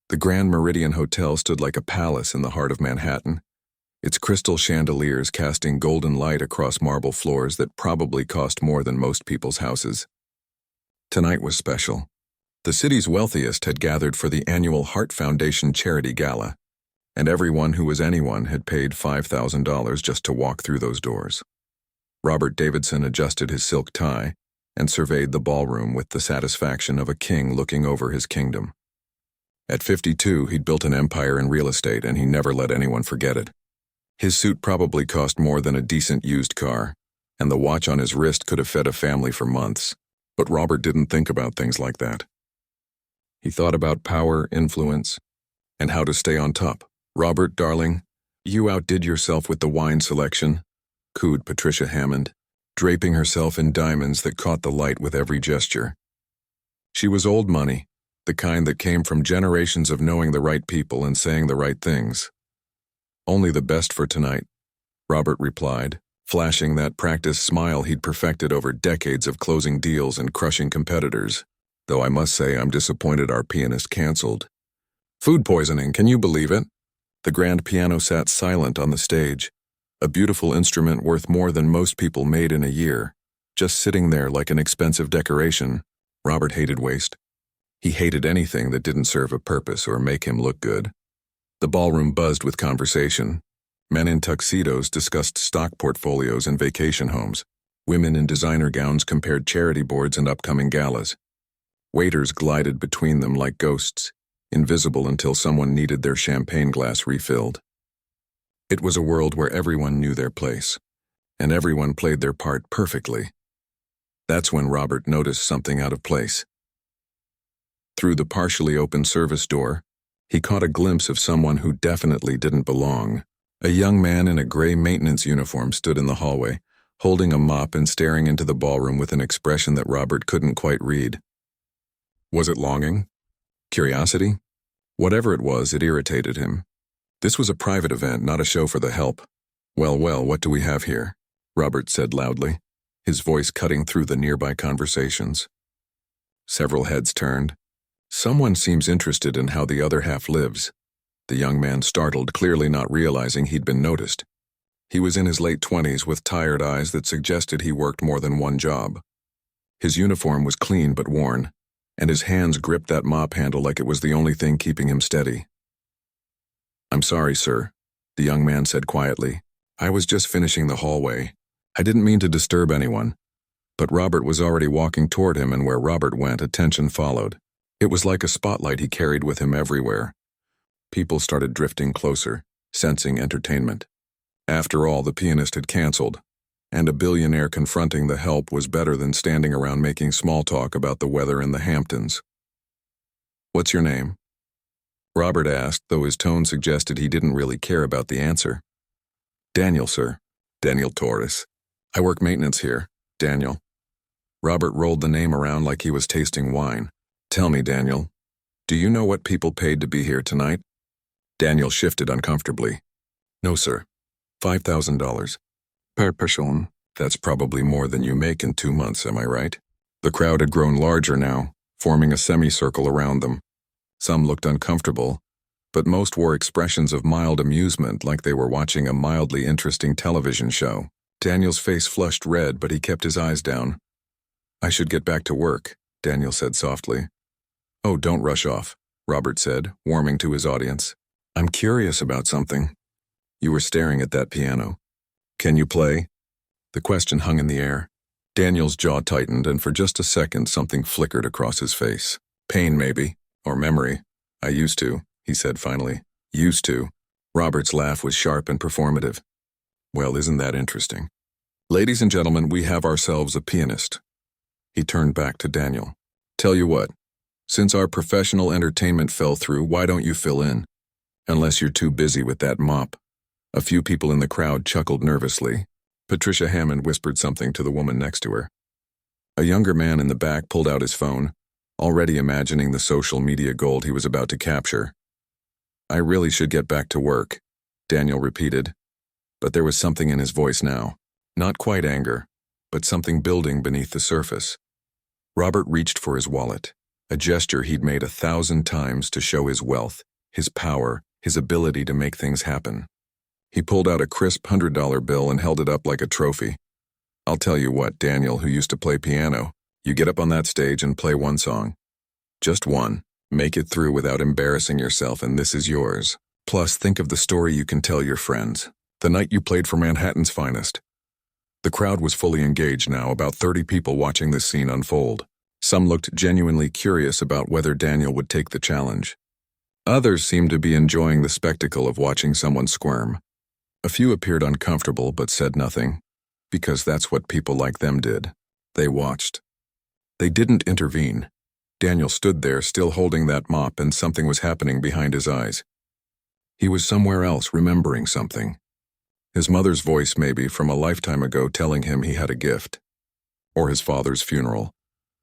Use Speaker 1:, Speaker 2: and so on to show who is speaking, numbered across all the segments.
Speaker 1: The Grand Meridian Hotel stood like a palace in the heart of Manhattan, its crystal chandeliers casting golden light across marble floors that probably cost more than most people's houses. Tonight was special. The city's wealthiest had gathered for the annual Heart Foundation Charity Gala, and everyone who was anyone had paid $5,000 just to walk through those doors. Robert Davidson adjusted his silk tie and surveyed the ballroom with the satisfaction of a king looking over his kingdom. At 52, he'd built an empire in real estate, and he never let anyone forget it. His suit probably cost more than a decent used car, and the watch on his wrist could have fed a family for months. But Robert didn't think about things like that. He thought about power, influence, and how to stay on top. "Robert, darling, you outdid yourself with the wine selection," cooed Patricia Hammond, draping herself in diamonds that caught the light with every gesture. She was old money, the kind that came from generations of knowing the right people and saying the right things. "Only the best for tonight," Robert replied, flashing that practiced smile he'd perfected over decades of closing deals and crushing competitors. "Though I must say I'm disappointed our pianist canceled. Food poisoning, can you believe it?" The grand piano sat silent on the stage, a beautiful instrument worth more than most people made in a year, just sitting there like an expensive decoration. Robert hated waste. He hated anything that didn't serve a purpose or make him look good. The ballroom buzzed with conversation. Men in tuxedos discussed stock portfolios and vacation homes. Women in designer gowns compared charity boards and upcoming galas. Waiters glided between them like ghosts, invisible until someone needed their champagne glass refilled. It was a world where everyone knew their place, and everyone played their part perfectly. That's when Robert noticed something out of place. Through the partially open service door, he caught a glimpse of someone who definitely didn't belong. A young man in a gray maintenance uniform stood in the hallway, holding a mop and staring into the ballroom with an expression that Robert couldn't quite read. Was it longing? Curiosity? Whatever it was, it irritated him. This was a private event, not a show for the help. Well, what do we have here?" Robert said loudly, his voice cutting through the nearby conversations. Several heads turned. "Someone seems interested in how the other half lives." The young man startled, clearly not realizing he'd been noticed. He was in his late 20s with tired eyes that suggested he worked more than one job. His uniform was clean but worn, and his hands gripped that mop handle like it was the only thing keeping him steady. "I'm sorry, sir," the young man said quietly. "I was just finishing the hallway. I didn't mean to disturb anyone." But Robert was already walking toward him, and where Robert went, attention followed. It was like a spotlight he carried with him everywhere. People started drifting closer, sensing entertainment. After all, the pianist had canceled, and a billionaire confronting the help was better than standing around making small talk about the weather in the Hamptons. "What's your name?" Robert asked, though his tone suggested he didn't really care about the answer. "Daniel, sir. Daniel Torres. I work maintenance here. Daniel." Robert rolled the name around like he was tasting wine. "Tell me, Daniel, do you know what people paid to be here tonight?" Daniel shifted uncomfortably. "No, sir. $5,000. Per person. That's probably more than you make in 2 months, am I right?" The crowd had grown larger now, forming a semicircle around them. Some looked uncomfortable, but most wore expressions of mild amusement, like they were watching a mildly interesting television show. Daniel's face flushed red, but he kept his eyes down. "I should get back to work," Daniel said softly. "Oh, don't rush off," Robert said, warming to his audience. "I'm curious about something. You were staring at that piano. Can you play?" The question hung in the air. Daniel's jaw tightened, and for just a second something flickered across his face. "Pain, maybe. Or memory. I used to," he said finally. "Used to." Robert's laugh was sharp and performative. "Well, isn't that interesting? Ladies and gentlemen, we have ourselves a pianist." He turned back to Daniel. "Tell you what, since our professional entertainment fell through, why don't you fill in? Unless you're too busy with that mop." A few people in the crowd chuckled nervously. Patricia Hammond whispered something to the woman next to her. A younger man in the back pulled out his phone, already imagining the social media gold he was about to capture. "I really should get back to work," Daniel repeated. But there was something in his voice now. Not quite anger, but something building beneath the surface. Robert reached for his wallet. a gesture he'd made 1,000 times to show his wealth, his power, his ability to make things happen. He pulled out a crisp $100 bill and held it up like a trophy. "I'll tell you what, Daniel, who used to play piano, you get up on that stage and play one song. Just one. Make it through without embarrassing yourself, and this is yours. Plus, think of the story you can tell your friends. The night you played for Manhattan's finest." The crowd was fully engaged now, about 30 people watching this scene unfold. Some looked genuinely curious about whether Daniel would take the challenge. Others seemed to be enjoying the spectacle of watching someone squirm. A few appeared uncomfortable but said nothing, because that's what people like them did. They watched. They didn't intervene. Daniel stood there, still holding that mop, and something was happening behind his eyes. He was somewhere else, remembering something. His mother's voice, maybe, from a lifetime ago, telling him he had a gift. Or his father's funeral,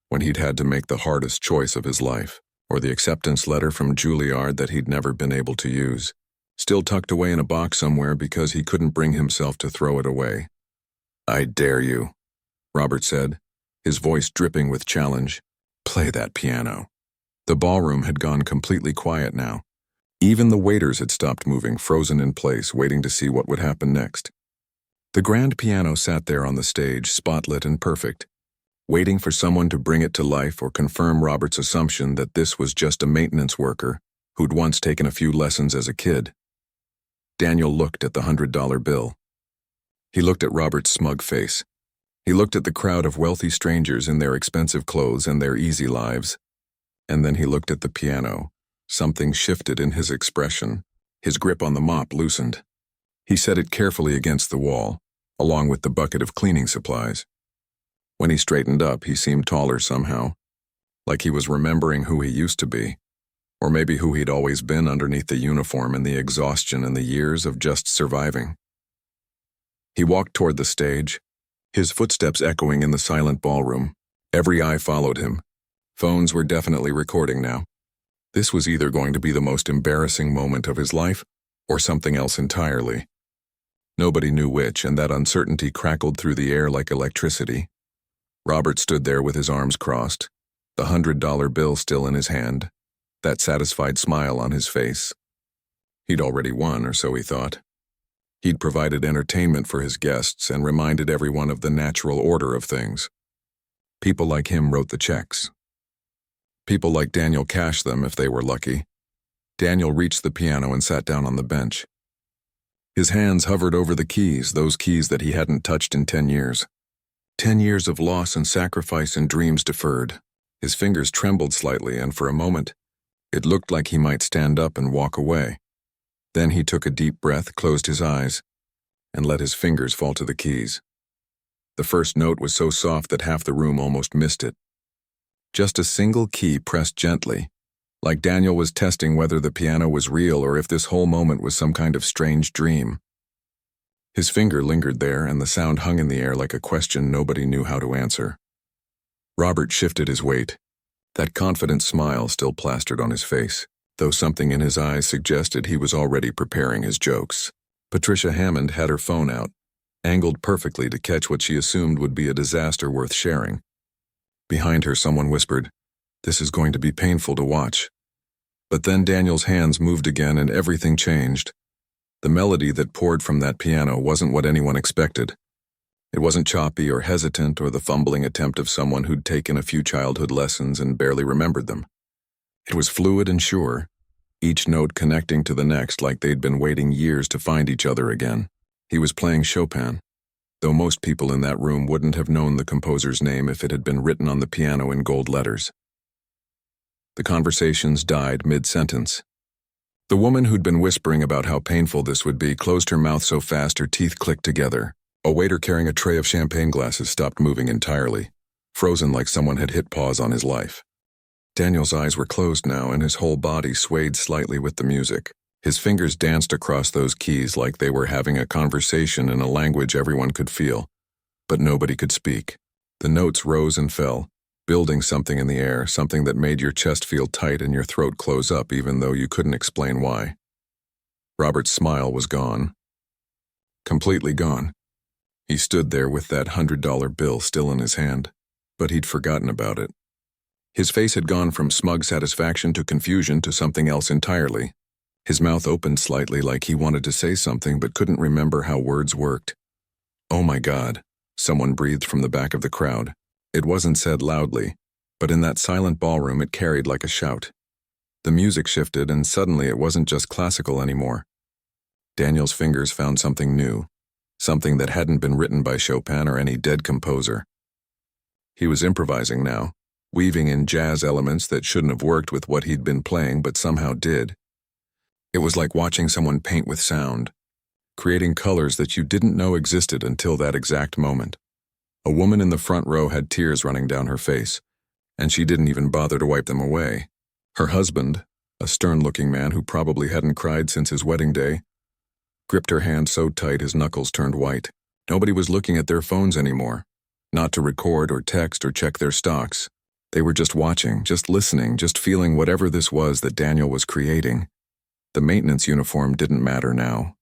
Speaker 1: when he'd had to make the hardest choice of his life. Or the acceptance letter from Juilliard that he'd never been able to use, still tucked away in a box somewhere because he couldn't bring himself to throw it away. "I dare you," Robert said, his voice dripping with challenge. "Play that piano." The ballroom had gone completely quiet now. Even the waiters had stopped moving, frozen in place, waiting to see what would happen next. The grand piano sat there on the stage, spotlit and perfect, waiting for someone to bring it to life or confirm Robert's assumption that this was just a maintenance worker who'd once taken a few lessons as a kid. Daniel looked at the $100 bill. He looked at Robert's smug face. He looked at the crowd of wealthy strangers in their expensive clothes and their easy lives. And then he looked at the piano. Something shifted in his expression. His grip on the mop loosened. He set it carefully against the wall, along with the bucket of cleaning supplies. When he straightened up, he seemed taller somehow, like he was remembering who he used to be, or maybe who he'd always been underneath the uniform and the exhaustion and the years of just surviving. He walked toward the stage, his footsteps echoing in the silent ballroom. Every eye followed him. Phones were definitely recording now. This was either going to be the most embarrassing moment of his life or something else entirely. Nobody knew which, and that uncertainty crackled through the air like electricity. Robert stood there with his arms crossed, the $100 bill still in his hand, that satisfied smile on his face. He'd already won, or so he thought. He'd provided entertainment for his guests and reminded everyone of the natural order of things. People like him wrote the checks. People like Daniel cashed them if they were lucky. Daniel reached the piano and sat down on the bench. His hands hovered over the keys, those keys that he hadn't touched in 10 years. 10 years of loss and sacrifice and dreams deferred. His fingers trembled slightly, and for a moment, it looked like he might stand up and walk away. Then he took a deep breath, closed his eyes, and let his fingers fall to the keys. The first note was so soft that half the room almost missed it. Just a single key pressed gently, like Daniel was testing whether the piano was real or if this whole moment was some kind of strange dream. His finger lingered there, and the sound hung in the air like a question nobody knew how to answer. Robert shifted his weight, that confident smile still plastered on his face, though something in his eyes suggested he was already preparing his jokes. Patricia Hammond had her phone out, angled perfectly to catch what she assumed would be a disaster worth sharing. Behind her, someone whispered, "This is going to be painful to watch." But then Daniel's hands moved again and everything changed. The melody that poured from that piano wasn't what anyone expected. It wasn't choppy or hesitant or the fumbling attempt of someone who'd taken a few childhood lessons and barely remembered them. It was fluid and sure, each note connecting to the next like they'd been waiting years to find each other again. He was playing Chopin, though most people in that room wouldn't have known the composer's name if it had been written on the piano in gold letters. The conversations died mid-sentence. The woman who'd been whispering about how painful this would be closed her mouth so fast her teeth clicked together. A waiter carrying a tray of champagne glasses stopped moving entirely, frozen like someone had hit pause on his life. Daniel's eyes were closed now, and his whole body swayed slightly with the music. His fingers danced across those keys like they were having a conversation in a language everyone could feel, but nobody could speak. The notes rose and fell, building something in the air, something that made your chest feel tight and your throat close up even though you couldn't explain why. Robert's smile was gone. Completely gone. He stood there with that $100 bill still in his hand, but he'd forgotten about it. His face had gone from smug satisfaction to confusion to something else entirely. His mouth opened slightly like he wanted to say something but couldn't remember how words worked. "Oh my God," someone breathed from the back of the crowd. It wasn't said loudly, but in that silent ballroom it carried like a shout. The music shifted and suddenly it wasn't just classical anymore. Daniel's fingers found something new, something that hadn't been written by Chopin or any dead composer. He was improvising now, weaving in jazz elements that shouldn't have worked with what he'd been playing but somehow did. It was like watching someone paint with sound, creating colors that you didn't know existed until that exact moment. A woman in the front row had tears running down her face, and she didn't even bother to wipe them away. Her husband, a stern-looking man who probably hadn't cried since his wedding day, gripped her hand so tight his knuckles turned white. Nobody was looking at their phones anymore, not to record or text or check their stocks. They were just watching, just listening, just feeling whatever this was that Daniel was creating. The maintenance uniform didn't matter now.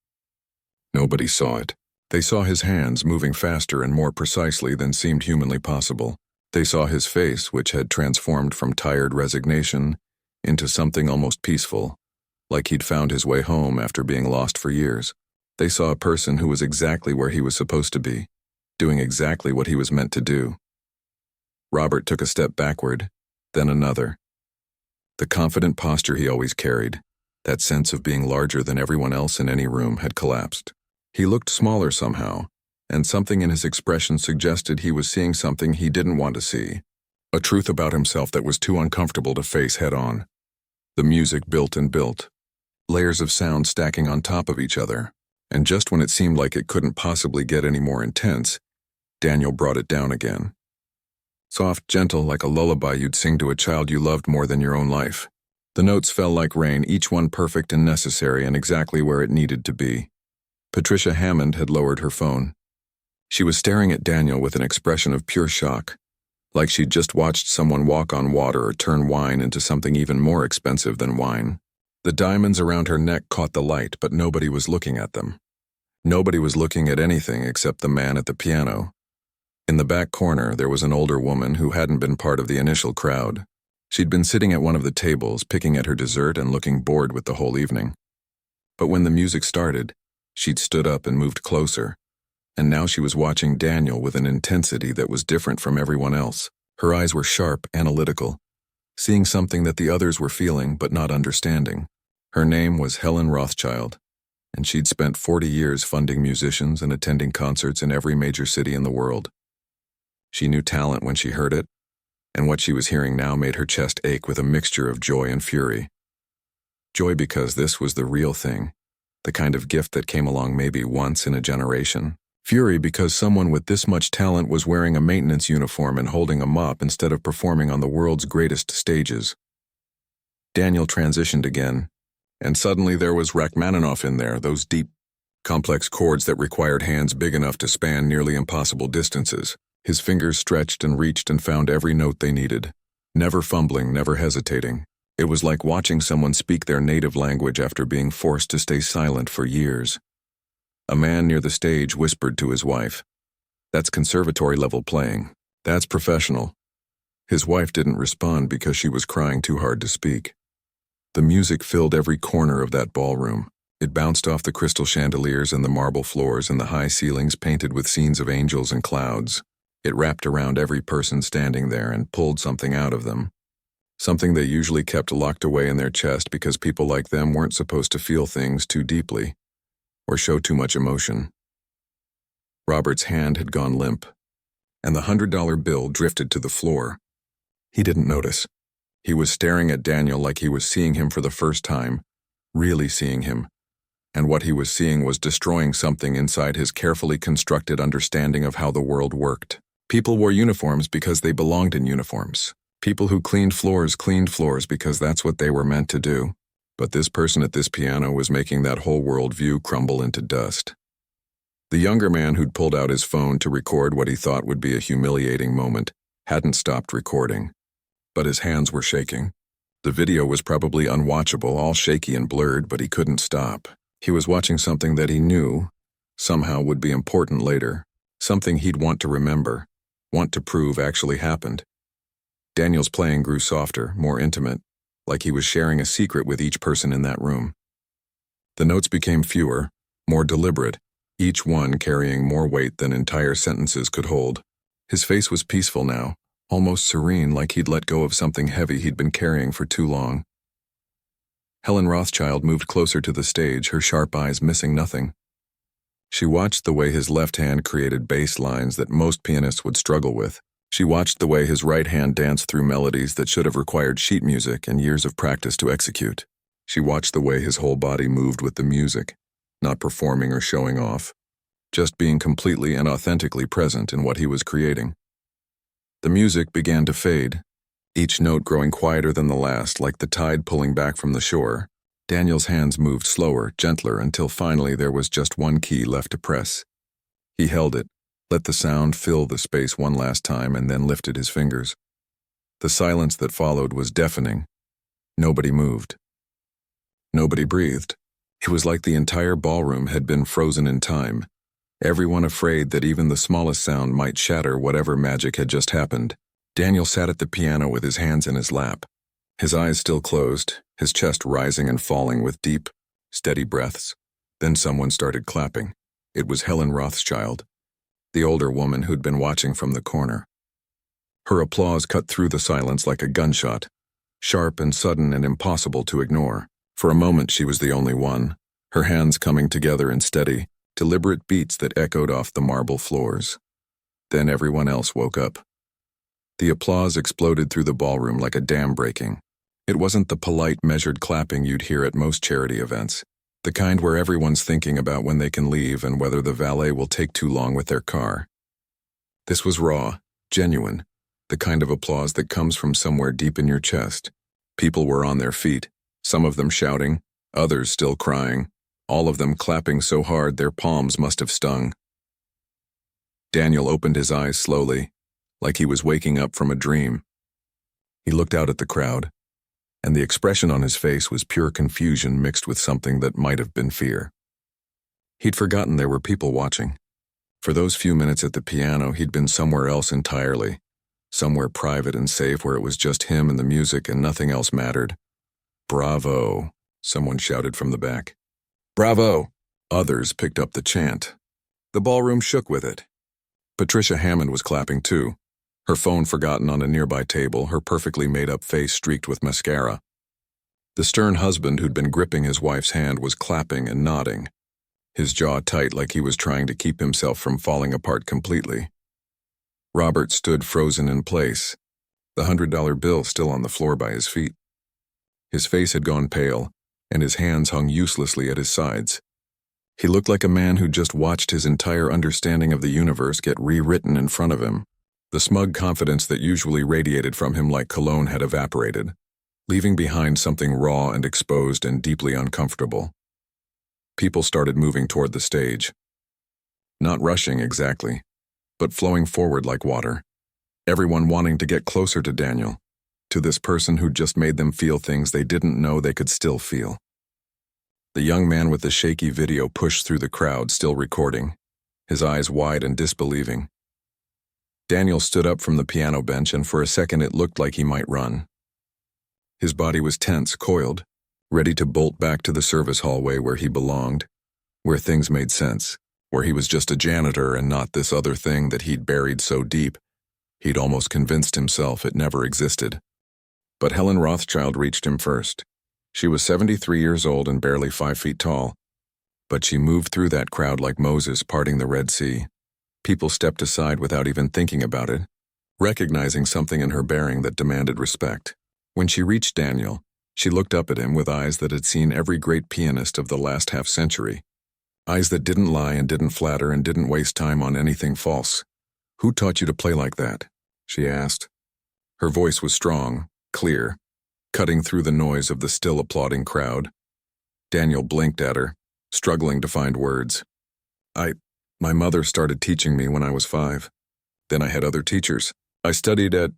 Speaker 1: Nobody saw it. They saw his hands moving faster and more precisely than seemed humanly possible. They saw his face, which had transformed from tired resignation into something almost peaceful, like he'd found his way home after being lost for years. They saw a person who was exactly where he was supposed to be, doing exactly what he was meant to do. Robert took a step backward, then another. The confident posture he always carried, that sense of being larger than everyone else in any room, had collapsed. He looked smaller somehow, and something in his expression suggested he was seeing something he didn't want to see, a truth about himself that was too uncomfortable to face head-on. The music built and built, layers of sound stacking on top of each other, and just when it seemed like it couldn't possibly get any more intense, Daniel brought it down again. Soft, gentle, like a lullaby you'd sing to a child you loved more than your own life. The notes fell like rain, each one perfect and necessary and exactly where it needed to be. Patricia Hammond had lowered her phone. She was staring at Daniel with an expression of pure shock, like she'd just watched someone walk on water or turn wine into something even more expensive than wine. The diamonds around her neck caught the light, but nobody was looking at them. Nobody was looking at anything except the man at the piano. In the back corner, there was an older woman who hadn't been part of the initial crowd. She'd been sitting at one of the tables, picking at her dessert and looking bored with the whole evening. But when the music started, she'd stood up and moved closer, and now she was watching Daniel with an intensity that was different from everyone else. Her eyes were sharp, analytical, seeing something that the others were feeling but not understanding. Her name was Helen Rothschild, and she'd spent 40 years funding musicians and attending concerts in every major city in the world. She knew talent when she heard it, and what she was hearing now made her chest ache with a mixture of joy and fury. Joy because this was the real thing, the kind of gift that came along maybe once in a generation. Fury because someone with this much talent was wearing a maintenance uniform and holding a mop instead of performing on the world's greatest stages. Daniel transitioned again, and suddenly there was Rachmaninoff in there, those deep, complex chords that required hands big enough to span nearly impossible distances. His fingers stretched and reached and found every note they needed, never fumbling, never hesitating. It was like watching someone speak their native language after being forced to stay silent for years. A man near the stage whispered to his wife, "That's conservatory-level playing. That's professional." His wife didn't respond because she was crying too hard to speak. The music filled every corner of that ballroom. It bounced off the crystal chandeliers and the marble floors and the high ceilings painted with scenes of angels and clouds. It wrapped around every person standing there and pulled something out of them, something they usually kept locked away in their chest because people like them weren't supposed to feel things too deeply or show too much emotion. Robert's hand had gone limp, and the $100 bill drifted to the floor. He didn't notice. He was staring at Daniel like he was seeing him for the first time, really seeing him, and what he was seeing was destroying something inside his carefully constructed understanding of how the world worked. People wore uniforms because they belonged in uniforms. People who cleaned floors because that's what they were meant to do. But this person at this piano was making that whole worldview crumble into dust. The younger man who'd pulled out his phone to record what he thought would be a humiliating moment hadn't stopped recording, but his hands were shaking. The video was probably unwatchable, all shaky and blurred, but he couldn't stop. He was watching something that he knew somehow would be important later, something he'd want to remember, want to prove actually happened. Daniel's playing grew softer, more intimate, like he was sharing a secret with each person in that room. The notes became fewer, more deliberate, each one carrying more weight than entire sentences could hold. His face was peaceful now, almost serene, like he'd let go of something heavy he'd been carrying for too long. Helen Rothschild moved closer to the stage, her sharp eyes missing nothing. She watched the way his left hand created bass lines that most pianists would struggle with. She watched the way his right hand danced through melodies that should have required sheet music and years of practice to execute. She watched the way his whole body moved with the music, not performing or showing off, just being completely and authentically present in what he was creating. The music began to fade, each note growing quieter than the last, like the tide pulling back from the shore. Daniel's hands moved slower, gentler, until finally there was just one key left to press. He held it, let the sound fill the space one last time, and then lifted his fingers. The silence that followed was deafening. Nobody moved. Nobody breathed. It was like the entire ballroom had been frozen in time, everyone afraid that even the smallest sound might shatter whatever magic had just happened. Daniel sat at the piano with his hands in his lap, his eyes still closed, his chest rising and falling with deep, steady breaths. Then someone started clapping. It was Helen Rothschild, the older woman who'd been watching from the corner. Her applause cut through the silence like a gunshot, sharp and sudden and impossible to ignore. For a moment she was the only one, her hands coming together in steady, deliberate beats that echoed off the marble floors. Then everyone else woke up. The applause exploded through the ballroom like a dam breaking. It wasn't the polite, measured clapping you'd hear at most charity events, the kind where everyone's thinking about when they can leave and whether the valet will take too long with their car. This was raw, genuine, the kind of applause that comes from somewhere deep in your chest. People were on their feet, some of them shouting, others still crying, all of them clapping so hard their palms must have stung. Daniel opened his eyes slowly, like he was waking up from a dream. He looked out at the crowd, and the expression on his face was pure confusion mixed with something that might have been fear. He'd forgotten there were people watching. For those few minutes at the piano, he'd been somewhere else entirely, somewhere private and safe where it was just him and the music and nothing else mattered. "Bravo," someone shouted from the back. "Bravo!" Others picked up the chant. The ballroom shook with it. Patricia Hammond was clapping too, her phone forgotten on a nearby table, her perfectly made-up face streaked with mascara. The stern husband who'd been gripping his wife's hand was clapping and nodding, his jaw tight like he was trying to keep himself from falling apart completely. Robert stood frozen in place, the $100 bill still on the floor by his feet. His face had gone pale, and his hands hung uselessly at his sides. He looked like a man who'd just watched his entire understanding of the universe get rewritten in front of him. The smug confidence that usually radiated from him like cologne had evaporated, leaving behind something raw and exposed and deeply uncomfortable. People started moving toward the stage. Not rushing exactly, but flowing forward like water. Everyone wanting to get closer to Daniel, to this person who'd just made them feel things they didn't know they could still feel. The young man with the shaky video pushed through the crowd, still recording, his eyes wide and disbelieving. Daniel stood up from the piano bench, and for a second it looked like he might run. His body was tense, coiled, ready to bolt back to the service hallway where he belonged, where things made sense, where he was just a janitor and not this other thing that he'd buried so deep, he'd almost convinced himself it never existed. But Helen Rothschild reached him first. She was 73 years old and barely 5 feet tall, but she moved through that crowd like Moses parting the Red Sea. People stepped aside without even thinking about it, recognizing something in her bearing that demanded respect. When she reached Daniel, she looked up at him with eyes that had seen every great pianist of the last half-century. Eyes that didn't lie and didn't flatter and didn't waste time on anything false. "Who taught you to play like that?" she asked. Her voice was strong, clear, cutting through the noise of the still applauding crowd. Daniel blinked at her, struggling to find words. My mother started teaching me when I was 5. Then I had other teachers. I studied at..."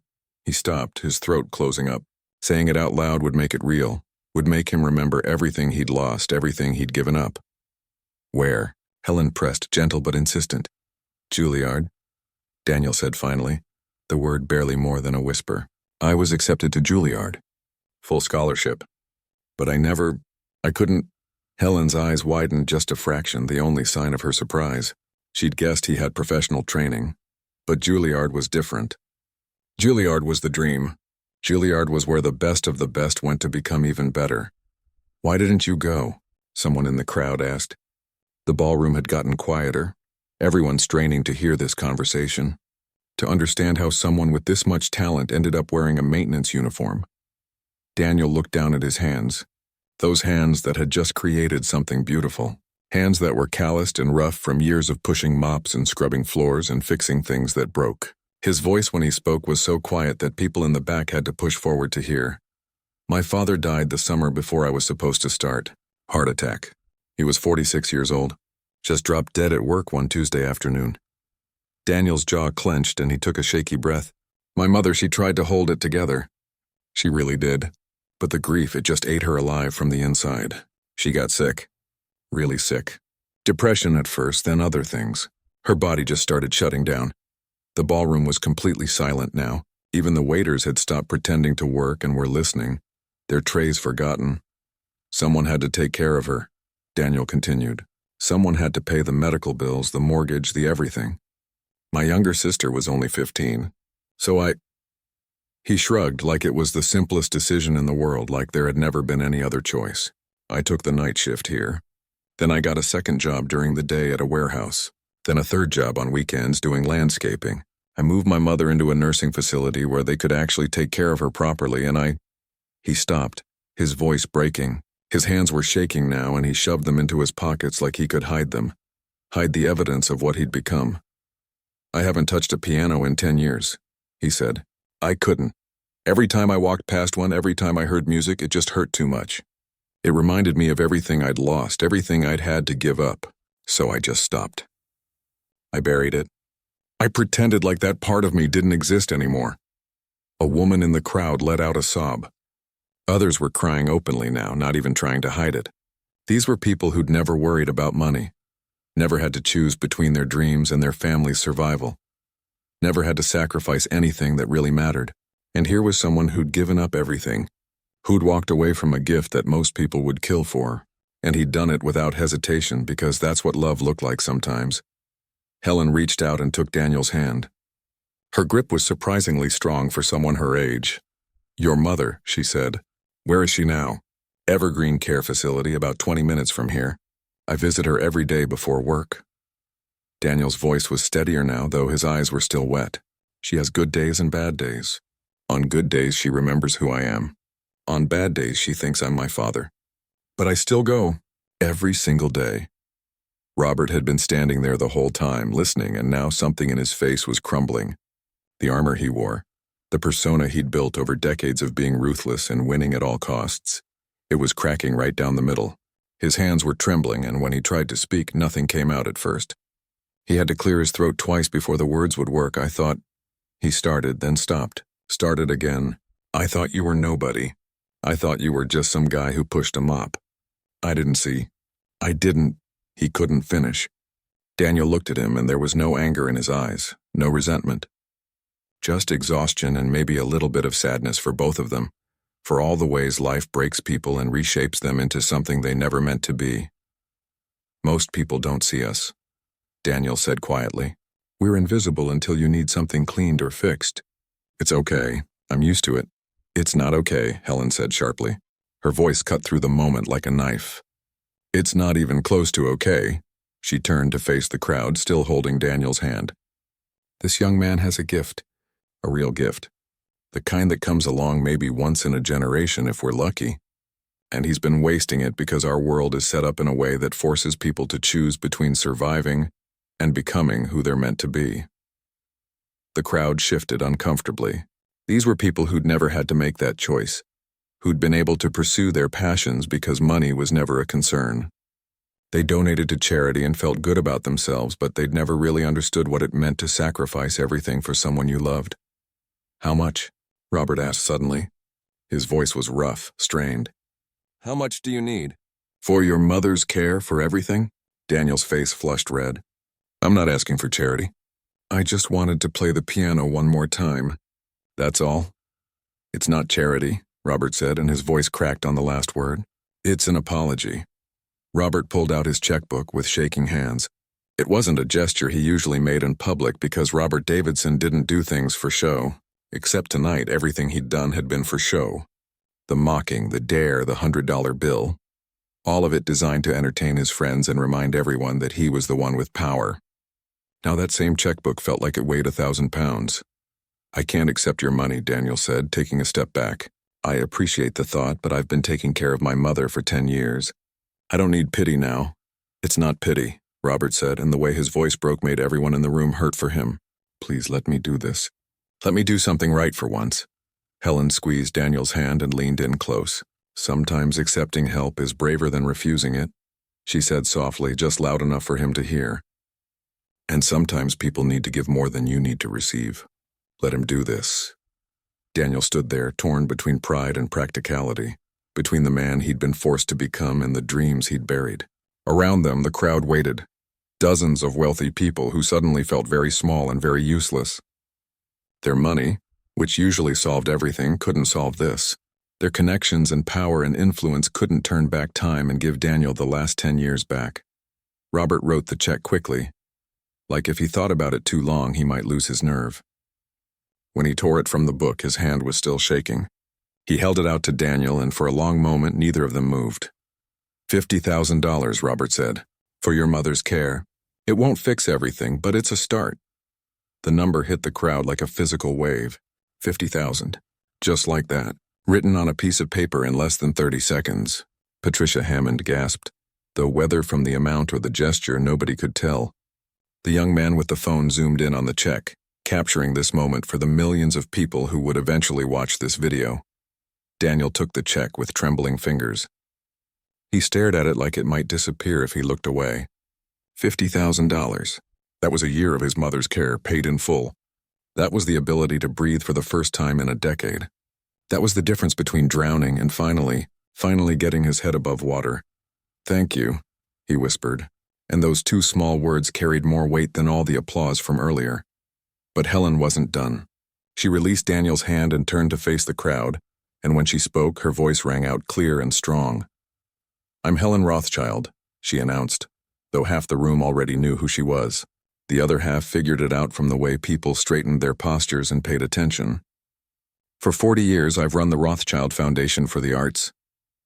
Speaker 1: He stopped, his throat closing up. Saying it out loud would make it real, would make him remember everything he'd lost, everything he'd given up. "Where?" Helen pressed, gentle but insistent. "Juilliard," Daniel said finally, the word barely more than a whisper. I was accepted to Juilliard. Full scholarship. But I couldn't. Helen's eyes widened just a fraction, the only sign of her surprise. She'd guessed he had professional training. But Juilliard was different. Juilliard was the dream. Juilliard was where the best of the best went to become even better. Why didn't you go? Someone in the crowd asked. The ballroom had gotten quieter, everyone straining to hear this conversation, to understand how someone with this much talent ended up wearing a maintenance uniform. Daniel looked down at his hands, those hands that had just created something beautiful, hands that were calloused and rough from years of pushing mops and scrubbing floors and fixing things that broke. His voice when he spoke was so quiet that people in the back had to push forward to hear. My father died the summer before I was supposed to start. Heart attack. He was 46 years old. Just dropped dead at work one Tuesday afternoon. Daniel's jaw clenched and he took a shaky breath. My mother, she tried to hold it together. She really did. But the grief, it just ate her alive from the inside. She got sick. Really sick. Depression at first, then other things. Her body just started shutting down. The ballroom was completely silent now. Even the waiters had stopped pretending to work and were listening, their trays forgotten. Someone had to take care of her, Daniel continued. Someone had to pay the medical bills, the mortgage, the everything. My younger sister was only 15, so He shrugged like it was the simplest decision in the world, like there had never been any other choice. I took the night shift here. Then I got a second job during the day at a warehouse. Then a third job on weekends doing landscaping. I moved my mother into a nursing facility where they could actually take care of her properly, and He stopped, his voice breaking. His hands were shaking now, and he shoved them into his pockets like he could hide them. Hide the evidence of what he'd become. I haven't touched a piano in 10 years, he said. I couldn't. Every time I walked past one, every time I heard music, it just hurt too much. It reminded me of everything I'd lost, everything I'd had to give up. So I just stopped. I buried it. I pretended like that part of me didn't exist anymore. A woman in the crowd let out a sob. Others were crying openly now, not even trying to hide it. These were people who'd never worried about money, never had to choose between their dreams and their family's survival, never had to sacrifice anything that really mattered. And here was someone who'd given up everything, who'd walked away from a gift that most people would kill for, and he'd done it without hesitation because that's what love looked like sometimes. Helen reached out and took Daniel's hand. Her grip was surprisingly strong for someone her age. Your mother, she said. Where is she now? Evergreen Care Facility, about 20 minutes from here. I visit her every day before work. Daniel's voice was steadier now, though his eyes were still wet. She has good days and bad days. On good days, she remembers who I am. On bad days, she thinks I'm my father. But I still go, every single day. Robert had been standing there the whole time, listening, and now something in his face was crumbling. The armor he wore, the persona he'd built over decades of being ruthless and winning at all costs. It was cracking right down the middle. His hands were trembling, and when he tried to speak, nothing came out at first. He had to clear his throat twice before the words would work. I thought. He started, then stopped. Started again. I thought you were nobody. I thought you were just some guy who pushed a mop. I didn't see. I didn't. He couldn't finish. Daniel looked at him, and there was no anger in his eyes, no resentment. Just exhaustion and maybe a little bit of sadness for both of them, for all the ways life breaks people and reshapes them into something they never meant to be. Most people don't see us, Daniel said quietly. We're invisible until you need something cleaned or fixed. It's okay. I'm used to it. It's not okay, Helen said sharply. Her voice cut through the moment like a knife. It's not even close to okay. She turned to face the crowd, still holding Daniel's hand. This young man has a gift. A real gift. The kind that comes along maybe once in a generation if we're lucky. And he's been wasting it because our world is set up in a way that forces people to choose between surviving and becoming who they're meant to be. The crowd shifted uncomfortably. These were people who'd never had to make that choice, who'd been able to pursue their passions because money was never a concern. They donated to charity and felt good about themselves, but they'd never really understood what it meant to sacrifice everything for someone you loved. How much? Robert asked suddenly. His voice was rough, strained. How much do you need? For your mother's care, for everything? Daniel's face flushed red. I'm not asking for charity. I just wanted to play the piano one more time. That's all. It's not charity, Robert said, and his voice cracked on the last word. It's an apology. Robert pulled out his checkbook with shaking hands. It wasn't a gesture he usually made in public because Robert Davidson didn't do things for show. Except tonight, everything he'd done had been for show. The mocking, the dare, the $100 bill. All of it designed to entertain his friends and remind everyone that he was the one with power. Now that same checkbook felt like it weighed 1,000 pounds. I can't accept your money, Daniel said, taking a step back. I appreciate the thought, but I've been taking care of my mother for 10 years. I don't need pity now. It's not pity, Robert said, and the way his voice broke made everyone in the room hurt for him. Please let me do this. Let me do something right for once. Helen squeezed Daniel's hand and leaned in close. Sometimes accepting help is braver than refusing it, she said softly, just loud enough for him to hear. And sometimes people need to give more than you need to receive. Let him do this. Daniel stood there, torn between pride and practicality, between the man he'd been forced to become and the dreams he'd buried. Around them, the crowd waited. Dozens of wealthy people who suddenly felt very small and very useless. Their money, which usually solved everything, couldn't solve this. Their connections and power and influence couldn't turn back time and give Daniel the last 10 years back. Robert wrote the check quickly. Like if he thought about it too long, he might lose his nerve. When he tore it from the book, his hand was still shaking. He held it out to Daniel, and for a long moment, neither of them moved. $50,000, Robert said, for your mother's care. It won't fix everything, but it's a start. The number hit the crowd like a physical wave. 50,000. Just like that. Written on a piece of paper in less than 30 seconds. Patricia Hammond gasped, though whether from the amount or the gesture nobody could tell. The young man with the phone zoomed in on the check, capturing this moment for the millions of people who would eventually watch this video. Daniel took the check with trembling fingers. He stared at it like it might disappear if he looked away. $50,000. That was a year of his mother's care, paid in full. That was the ability to breathe for the first time in a decade. That was the difference between drowning and finally getting his head above water. Thank you, he whispered, and those two small words carried more weight than all the applause from earlier. But Helen wasn't done. She released Daniel's hand and turned to face the crowd, and when she spoke, her voice rang out clear and strong. I'm Helen Rothschild, she announced, though half the room already knew who she was. The other half figured it out from the way people straightened their postures and paid attention. For 40 years, I've run the Rothschild Foundation for the Arts.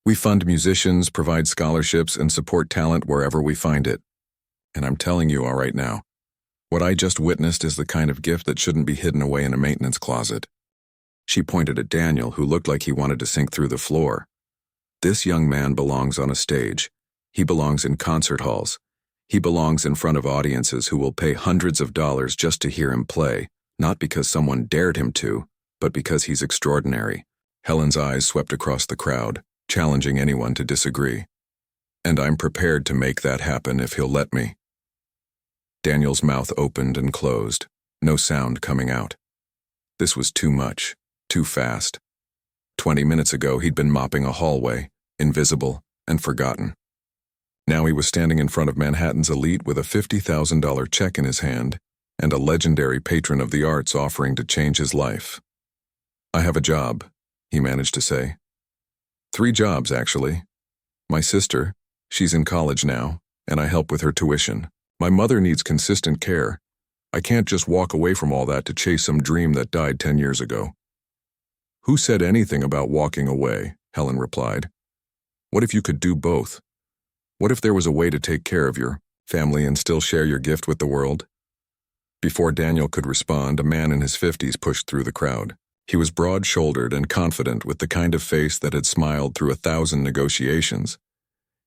Speaker 1: We fund musicians, provide scholarships, and support talent wherever we find it. And I'm telling you all right now, what I just witnessed is the kind of gift that shouldn't be hidden away in a maintenance closet. She pointed at Daniel, who looked like he wanted to sink through the floor. This young man belongs on a stage. He belongs in concert halls. He belongs in front of audiences who will pay hundreds of dollars just to hear him play, not because someone dared him to, but because he's extraordinary. Helen's eyes swept across the crowd, challenging anyone to disagree. And I'm prepared to make that happen if he'll let me. Daniel's mouth opened and closed, no sound coming out. This was too much, too fast. 20 minutes ago, he'd been mopping a hallway, invisible and forgotten. Now he was standing in front of Manhattan's elite with a $50,000 check in his hand and a legendary patron of the arts offering to change his life. I have a job, he managed to say. 3 jobs, actually. My sister, she's in college now, and I help with her tuition. My mother needs consistent care. I can't just walk away from all that to chase some dream that died 10 years ago. Who said anything about walking away? Helen replied. What if you could do both? What if there was a way to take care of your family and still share your gift with the world? Before Daniel could respond, a man in his 50s pushed through the crowd. He was broad-shouldered and confident with the kind of face that had smiled through 1,000 negotiations.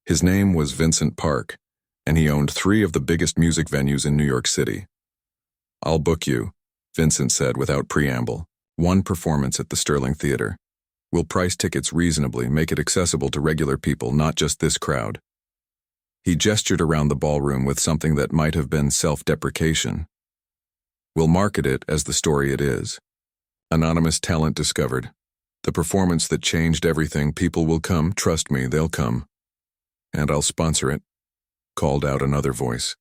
Speaker 1: His name was Vincent Park, and he owned 3 of the biggest music venues in New York City. I'll book you, Vincent said without preamble. 1 performance at the Sterling Theater. We'll price tickets reasonably, make it accessible to regular people, not just this crowd. He gestured around the ballroom with something that might have been self-deprecation. We'll market it as the story it is. Anonymous talent discovered. The performance that changed everything. People will come, trust me, they'll come. And I'll sponsor it, called out another voice.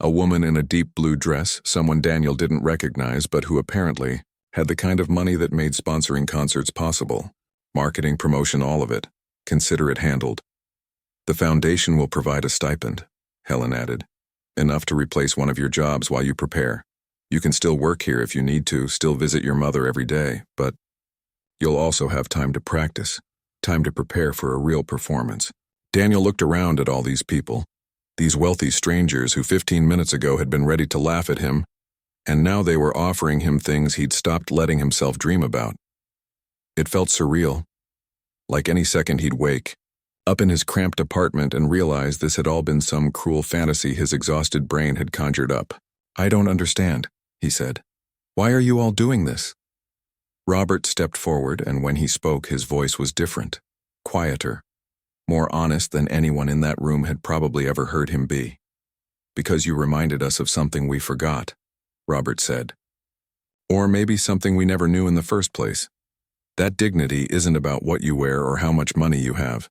Speaker 1: A woman in a deep blue dress, someone Daniel didn't recognize but who apparently Had the kind of money that made sponsoring concerts possible. Marketing, promotion, all of it. Consider it handled. The foundation will provide a stipend, Helen added. Enough to replace one of your jobs while you prepare. You can still work here if you need to, still visit your mother every day, but you'll also have time to practice, time to prepare for a real performance. Daniel looked around at all these people, these wealthy strangers who 15 minutes ago had been ready to laugh at him, and now they were offering him things he'd stopped letting himself dream about. It felt surreal, like any second he'd wake up in his cramped apartment and realize this had all been some cruel fantasy his exhausted brain had conjured up. "I don't understand," he said. "Why are you all doing this?" Robert stepped forward, and when he spoke, his voice was different, quieter, more honest than anyone in that room had probably ever heard him be. "Because you reminded us of something we forgot," Robert said. "Or maybe something we never knew in the first place. That dignity isn't about what you wear or how much money you have.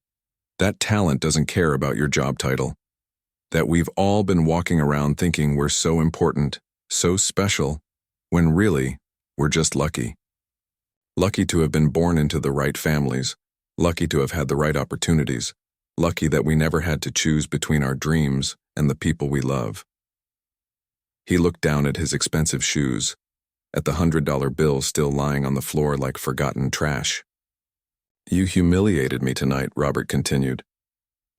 Speaker 1: That talent doesn't care about your job title. That we've all been walking around thinking we're so important, so special, when really, we're just lucky. Lucky to have been born into the right families, lucky to have had the right opportunities, lucky that we never had to choose between our dreams and the people we love." He looked down at his expensive shoes, at the $100 bill still lying on the floor like forgotten trash. "You humiliated me tonight," Robert continued.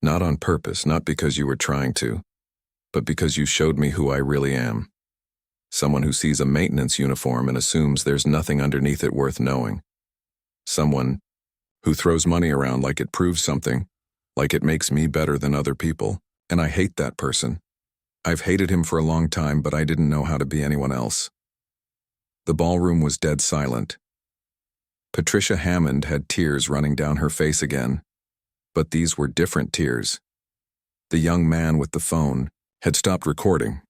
Speaker 1: "Not on purpose, not because you were trying to, but because you showed me who I really am. Someone who sees a maintenance uniform and assumes there's nothing underneath it worth knowing. Someone who throws money around like it proves something, like it makes me better than other people, and I hate that person. I've hated him for a long time, but I didn't know how to be anyone else." The ballroom was dead silent. Patricia Hammond had tears running down her face again, but these were different tears. The young man with the phone had stopped recording,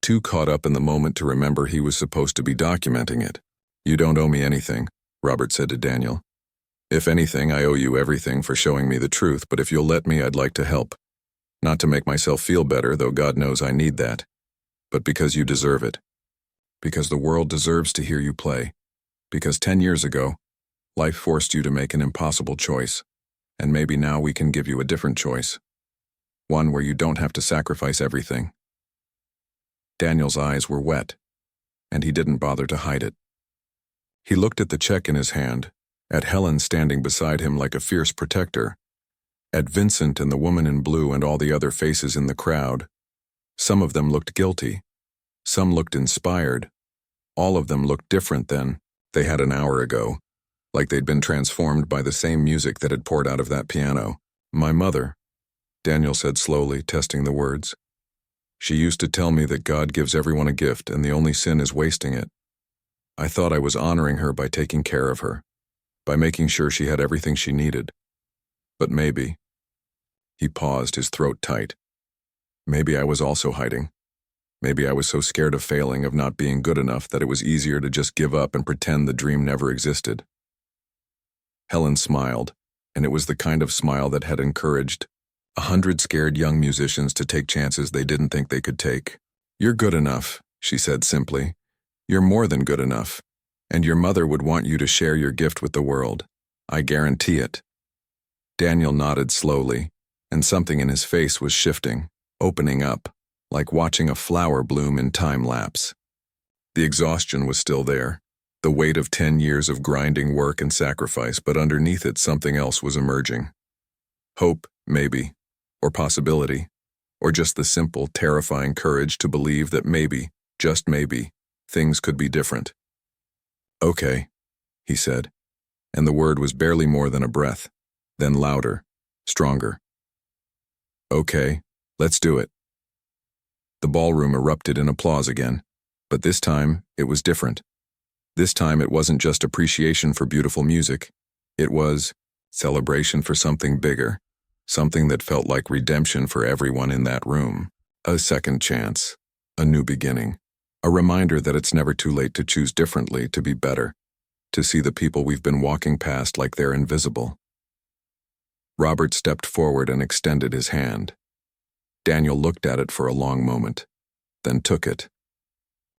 Speaker 1: too caught up in the moment to remember he was supposed to be documenting it. "You don't owe me anything," Robert said to Daniel. "If anything, I owe you everything for showing me the truth, but if you'll let me, I'd like to help. Not to make myself feel better, though God knows I need that, but because you deserve it. Because the world deserves to hear you play. Because 10 years ago, life forced you to make an impossible choice, and maybe now we can give you a different choice. One where you don't have to sacrifice everything." Daniel's eyes were wet, and he didn't bother to hide it. He looked at the check in his hand, at Helen standing beside him like a fierce protector, at Vincent and the woman in blue and all the other faces in the crowd. Some of them looked guilty. Some looked inspired. All of them looked different than they had an hour ago, like they'd been transformed by the same music that had poured out of that piano. "My mother," Daniel said slowly, testing the words. "She used to tell me that God gives everyone a gift and the only sin is wasting it. I thought I was honoring her by taking care of her, by making sure she had everything she needed. But maybe," he paused, his throat tight, "maybe I was also hiding. Maybe I was so scared of failing, of not being good enough, that it was easier to just give up and pretend the dream never existed." Helen smiled, and it was the kind of smile that had encouraged 100 scared young musicians to take chances they didn't think they could take. "You're good enough," she said simply. "You're more than good enough, and your mother would want you to share your gift with the world. I guarantee it." Daniel nodded slowly, and something in his face was shifting, opening up, like watching a flower bloom in time lapse. The exhaustion was still there, the weight of 10 years of grinding work and sacrifice, but underneath it something else was emerging. Hope, maybe, or possibility, or just the simple, terrifying courage to believe that maybe, just maybe, things could be different. "Okay," he said, and the word was barely more than a breath, then louder, stronger. "Okay, let's do it." The ballroom erupted in applause again, but this time it was different. This time it wasn't just appreciation for beautiful music. It was celebration for something bigger, something that felt like redemption for everyone in that room. A second chance, a new beginning, a reminder that it's never too late to choose differently, to be better, to see the people we've been walking past like they're invisible. Robert stepped forward and extended his hand. Daniel looked at it for a long moment, then took it.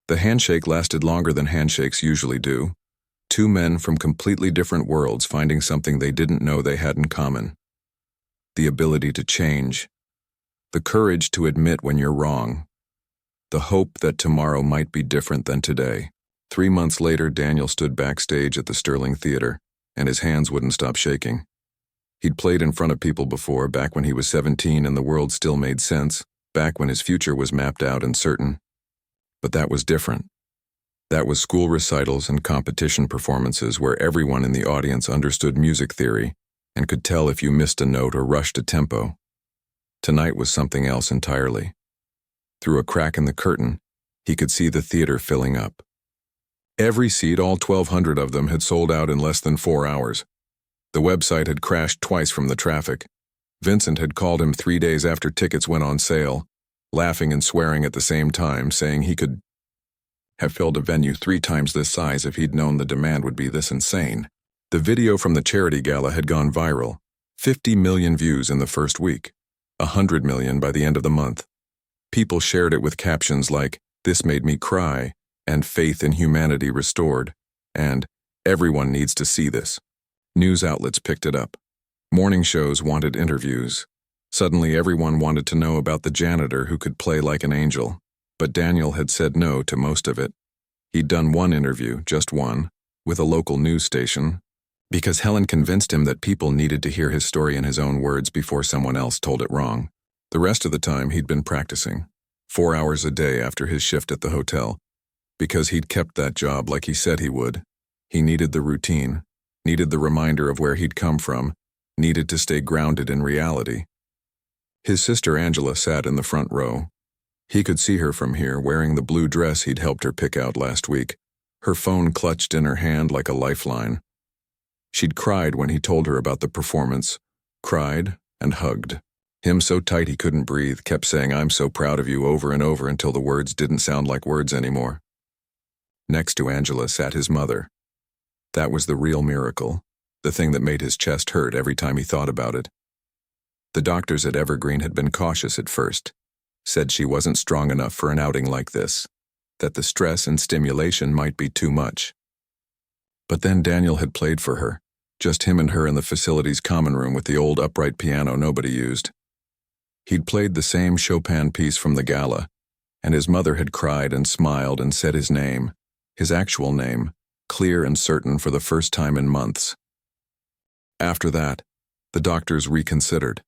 Speaker 1: The handshake lasted longer than handshakes usually do, Two men from completely different worlds finding something they didn't know they had in common. The ability to change. The courage to admit when you're wrong. The hope that tomorrow might be different than today. 3 months later, Daniel stood backstage at the Sterling Theater, and his hands wouldn't stop shaking. He'd played in front of people before, back when he was 17 and the world still made sense, back when his future was mapped out and certain. But that was different. That was school recitals and competition performances where everyone in the audience understood music theory and could tell if you missed a note or rushed a tempo. Tonight was something else entirely. Through a crack in the curtain, he could see the theater filling up. Every seat, all 1,200 of them, had sold out in less than 4 hours. The website had crashed twice from the traffic. Vincent had called him 3 days after tickets went on sale, laughing and swearing at the same time, saying he could have filled a venue 3 times this size if he'd known the demand would be this insane. The video from the charity gala had gone viral. 50 million views in the first week. 100 million by the end of the month. People shared it with captions like, "This made me cry," and "Faith in humanity restored," and "Everyone needs to see this." News outlets picked it up. Morning shows wanted interviews. Suddenly everyone wanted to know about the janitor who could play like an angel. But Daniel had said no to most of it. He'd done one interview, just one, with a local news station, because Helen convinced him that people needed to hear his story in his own words before someone else told it wrong. The rest of the time he'd been practicing, 4 hours a day after his shift at the hotel, because he'd kept that job like he said he would. He needed the routine, needed the reminder of where he'd come from, needed to stay grounded in reality. His sister Angela sat in the front row. He could see her from here, wearing the blue dress he'd helped her pick out last week, her phone clutched in her hand like a lifeline. She'd cried when he told her about the performance, cried and hugged. Him so tight he couldn't breathe, kept saying, "I'm so proud of you," over and over until the words didn't sound like words anymore. Next to Angela sat his mother. That was the real miracle, the thing that made his chest hurt every time he thought about it. The doctors at Evergreen had been cautious at first, said she wasn't strong enough for an outing like this, that the stress and stimulation might be too much. But then Daniel had played for her, just him and her in the facility's common room with the old upright piano nobody used. He'd played the same Chopin piece from the gala, and his mother had cried and smiled and said his name, his actual name, clear and certain for the first time in months. After that, the doctors reconsidered.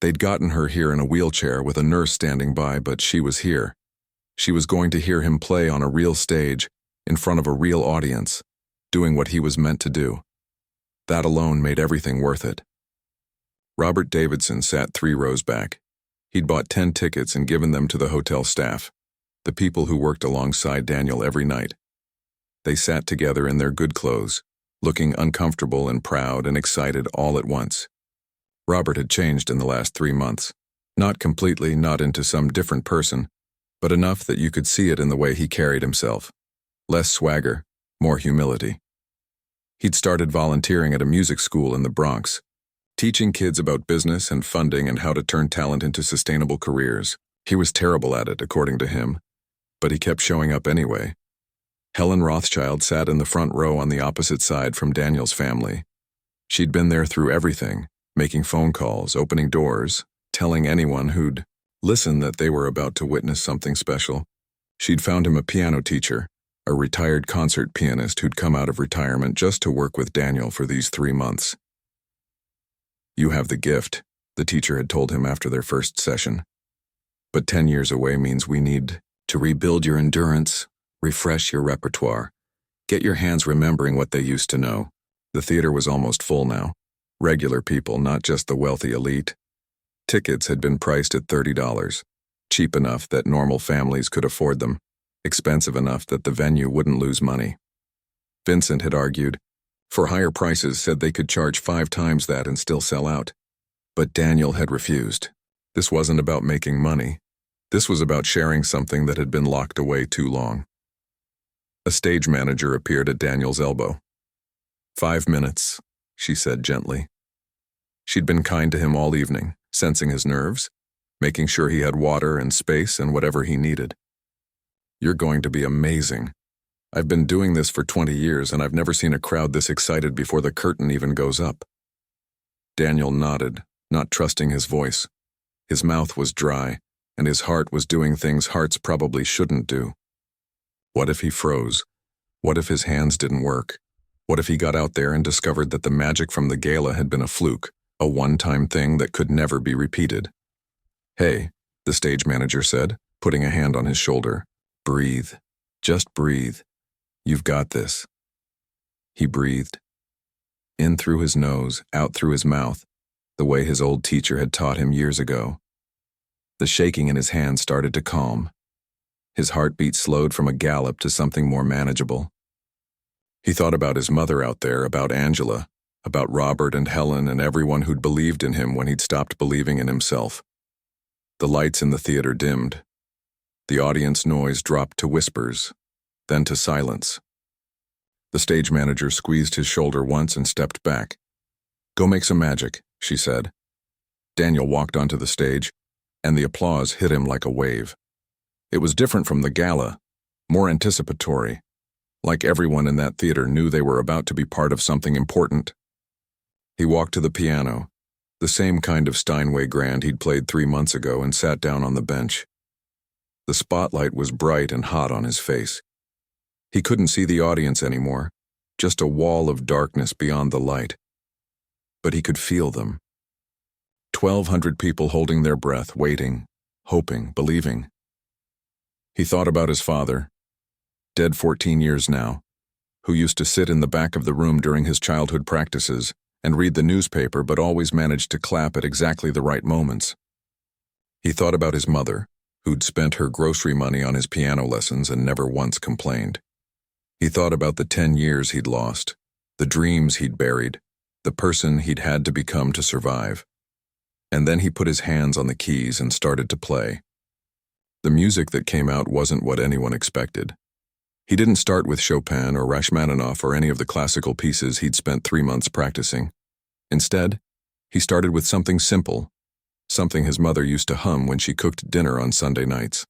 Speaker 1: They'd gotten her here in a wheelchair with a nurse standing by, but she was here. She was going to hear him play on a real stage, in front of a real audience, doing what he was meant to do. That alone made everything worth it. Robert Davidson sat 3 rows back. He'd bought 10 tickets and given them to the hotel staff, the people who worked alongside Daniel every night. They sat together in their good clothes, looking uncomfortable and proud and excited all at once. Robert had changed in the last 3 months. Not completely, not into some different person, but enough that you could see it in the way he carried himself. Less swagger, more humility. He'd started volunteering at a music school in the Bronx, teaching kids about business and funding and how to turn talent into sustainable careers. He was terrible at it, according to him, but he kept showing up anyway. Helen Rothschild sat in the front row on the opposite side from Daniel's family. She'd been there through everything, making phone calls, opening doors, telling anyone who'd listen that they were about to witness something special. She'd found him a piano teacher, a retired concert pianist who'd come out of retirement just to work with Daniel for these 3 months. "You have the gift," the teacher had told him after their first session. "But 10 years away means we need to rebuild your endurance, refresh your repertoire, get your hands remembering what they used to know." The theater was almost full now. Regular people, not just the wealthy elite. Tickets had been priced at $30, cheap enough that normal families could afford them, expensive enough that the venue wouldn't lose money. Vincent had argued, for higher prices, said they could charge 5 times that and still sell out. But Daniel had refused. This wasn't about making money. This was about sharing something that had been locked away too long. A stage manager appeared at Daniel's elbow. 5 minutes, she said gently. She'd been kind to him all evening, sensing his nerves, making sure he had water and space and whatever he needed. "You're going to be amazing." I've been doing this for 20 years and I've never seen a crowd this excited before the curtain even goes up. Daniel nodded, not trusting his voice. His mouth was dry, and his heart was doing things hearts probably shouldn't do. What if he froze? What if his hands didn't work? What if he got out there and discovered that the magic from the gala had been a fluke, a one-time thing that could never be repeated? "Hey," the stage manager said, putting a hand on his shoulder. "Breathe. Just breathe. You've got this." He breathed. In through his nose, out through his mouth, the way his old teacher had taught him years ago. The shaking in his hands started to calm. His heartbeat slowed from a gallop to something more manageable. He thought about his mother out there, about Angela, about Robert and Helen and everyone who'd believed in him when he'd stopped believing in himself. The lights in the theater dimmed. The audience noise dropped to whispers, then to silence. The stage manager squeezed his shoulder once and stepped back. "Go make some magic," she said. Daniel walked onto the stage, and the applause hit him like a wave. It was different from the gala, more anticipatory, like everyone in that theater knew they were about to be part of something important. He walked to the piano, the same kind of Steinway grand he'd played 3 months ago, and sat down on the bench. The spotlight was bright and hot on his face. He couldn't see the audience anymore, just a wall of darkness beyond the light. But he could feel them. 1,200 people holding their breath, waiting, hoping, believing. He thought about his father, dead 14 years now, who used to sit in the back of the room during his childhood practices and read the newspaper but always managed to clap at exactly the right moments. He thought about his mother, who'd spent her grocery money on his piano lessons and never once complained. He thought about the 10 years he'd lost, the dreams he'd buried, the person he'd had to become to survive. And then he put his hands on the keys and started to play. The music that came out wasn't what anyone expected. He didn't start with Chopin or Rachmaninoff or any of the classical pieces he'd spent 3 months practicing. Instead, he started with something simple, something his mother used to hum when she cooked dinner on Sunday nights.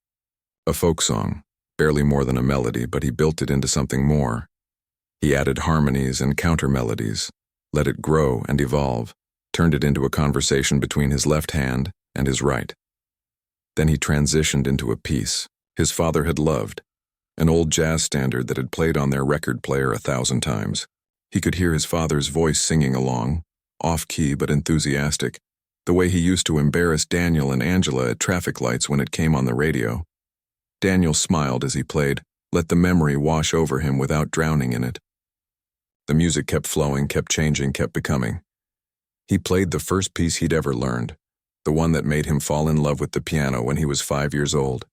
Speaker 1: A folk song, barely more than a melody, but he built it into something more. He added harmonies and counter-melodies, let it grow and evolve, turned it into a conversation between his left hand and his right. Then he transitioned into a piece his father had loved, an old jazz standard that had played on their record player 1,000 times. He could hear his father's voice singing along, off-key but enthusiastic, the way he used to embarrass Daniel and Angela at traffic lights when it came on the radio. Daniel smiled as he played, let the memory wash over him without drowning in it. The music kept flowing, kept changing, kept becoming. He played the first piece he'd ever learned, the one that made him fall in love with the piano when he was 5 years old.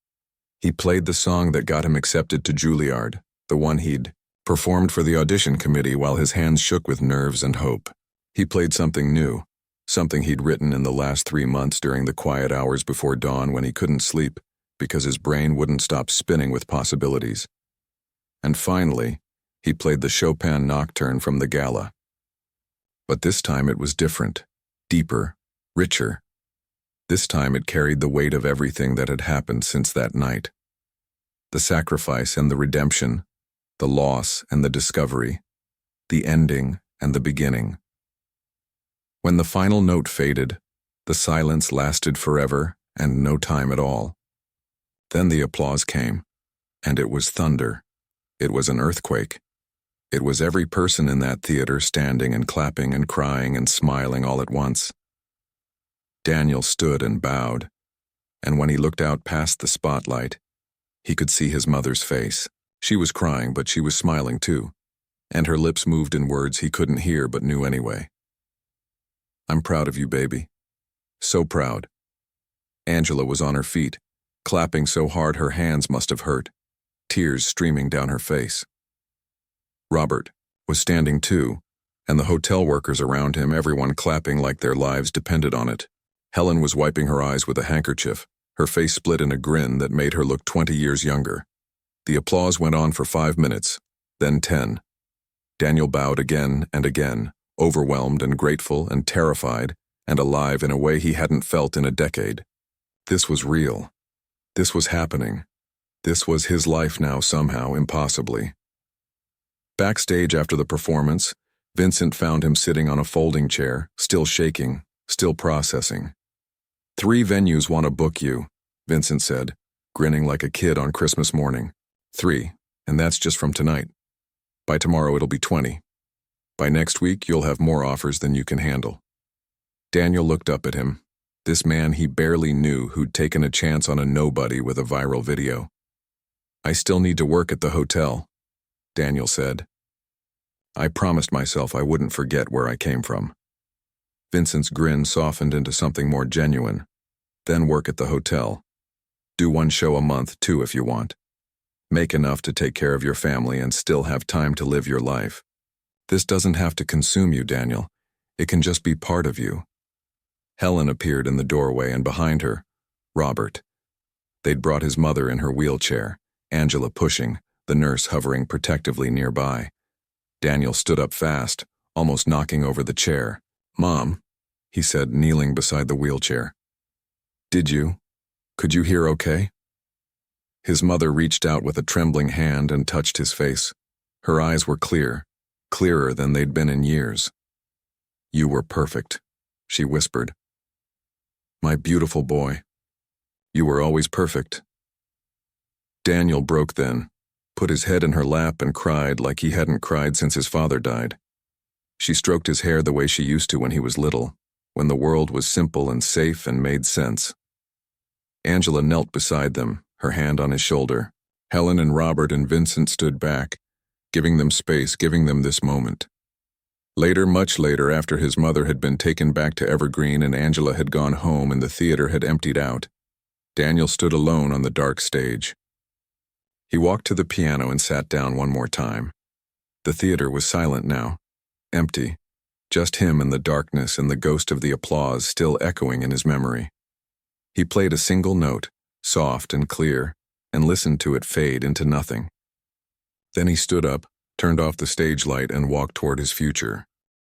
Speaker 1: He played the song that got him accepted to Juilliard, the one he'd performed for the audition committee while his hands shook with nerves and hope. He played something new, something he'd written in the last 3 months during the quiet hours before dawn when he couldn't sleep because his brain wouldn't stop spinning with possibilities. And finally, he played the Chopin Nocturne from the gala. But this time it was different, deeper, richer. This time it carried the weight of everything that had happened since that night. The sacrifice and the redemption, the loss and the discovery, the ending and the beginning. When the final note faded, the silence lasted forever and no time at all. Then the applause came, and it was thunder. It was an earthquake. It was every person in that theater standing and clapping and crying and smiling all at once. Daniel stood and bowed, and when he looked out past the spotlight, he could see his mother's face. She was crying, but she was smiling too, and her lips moved in words he couldn't hear but knew anyway. "I'm proud of you, baby. So proud." Angela was on her feet, clapping so hard her hands must have hurt, tears streaming down her face. Robert was standing too, and the hotel workers around him, everyone clapping like their lives depended on it. Helen was wiping her eyes with a handkerchief, her face split in a grin that made her look 20 years younger. The applause went on for 5 minutes, then 10. Daniel bowed again and again, overwhelmed and grateful and terrified and alive in a way he hadn't felt in a decade. This was real. This was happening. This was his life now somehow, impossibly. Backstage after the performance, Vincent found him sitting on a folding chair, still shaking, still processing. 3 venues want to book you, Vincent said, grinning like a kid on Christmas morning. 3, and that's just from tonight. By tomorrow it'll be 20. By next week you'll have more offers than you can handle. Daniel looked up at him, this man he barely knew who'd taken a chance on a nobody with a viral video. I still need to work at the hotel, Daniel said. I promised myself I wouldn't forget where I came from. Vincent's grin softened into something more genuine. Then work at the hotel. Do 1 show a month, too, if you want. Make enough to take care of your family and still have time to live your life. This doesn't have to consume you, Daniel. It can just be part of you. Helen appeared in the doorway, and behind her, Robert. They'd brought his mother in her wheelchair, Angela pushing, the nurse hovering protectively nearby. Daniel stood up fast, almost knocking over the chair. Mom, he said, kneeling beside the wheelchair. Could you hear okay? His mother reached out with a trembling hand and touched his face. Her eyes were clear, clearer than they'd been in years. You were perfect, she whispered. My beautiful boy. You were always perfect. Daniel broke then, put his head in her lap and cried like he hadn't cried since his father died. She stroked his hair the way she used to when he was little, when the world was simple and safe and made sense. Angela knelt beside them, her hand on his shoulder. Helen and Robert and Vincent stood back, giving them space, giving them this moment. Later, much later, after his mother had been taken back to Evergreen and Angela had gone home and the theater had emptied out, Daniel stood alone on the dark stage. He walked to the piano and sat down one more time. The theater was silent now, empty, just him and the darkness and the ghost of the applause still echoing in his memory. He played a single note, soft and clear, and listened to it fade into nothing. Then he stood up, turned off the stage light, and walked toward his future.